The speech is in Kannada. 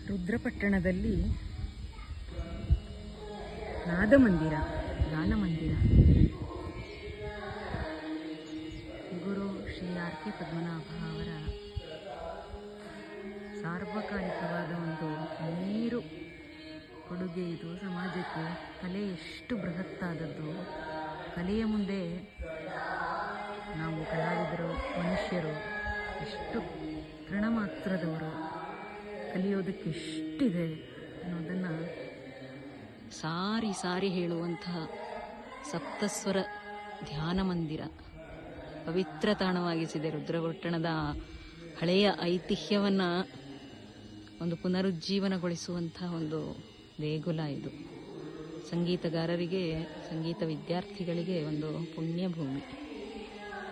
ರುದ್ರಪಟ್ಟಣದಲ್ಲಿ ನಾದಮಂದಿರ, ಗಾನಮಂದಿರ ಗುರು ಶ್ರೀ ಆರ್ ಕೆ ಪದ್ಮನಾಭ ಅವರ ಸಾರ್ವಕಾಲಿಕವಾದ ಒಂದು ನೀರು ಕೊಡುಗೆ ಇದು ಸಮಾಜಕ್ಕೆ. ಕಲೆ ಎಷ್ಟು ಬೃಹತ್ತಾದದ್ದು, ಕಲೆಯ ಮುಂದೆ ನಾವು ಕಲಾವಿದರು, ಮನುಷ್ಯರು ಎಷ್ಟು ತೃಣಮಾತ್ರದವರು, ಕಲಿಯೋದಕ್ಕೆ ಎಷ್ಟಿದೆ ಅನ್ನೋದನ್ನು ಸಾರಿ ಸಾರಿ ಹೇಳುವಂತಹ ಸಪ್ತಸ್ವರ ಧ್ಯಾನ ಮಂದಿರ ಪವಿತ್ರ ತಾಣವಾಗಿಸಿದೆ. ರುದ್ರಪಟ್ಟಣದ ಹಳೆಯ ಐತಿಹ್ಯವನ್ನು ಒಂದು ಪುನರುಜ್ಜೀವನಗೊಳಿಸುವಂಥ ಒಂದು ದೇಗುಲ ಇದು. ಸಂಗೀತಗಾರರಿಗೆ, ಸಂಗೀತ ವಿದ್ಯಾರ್ಥಿಗಳಿಗೆ ಒಂದು ಪುಣ್ಯ ಭೂಮಿ.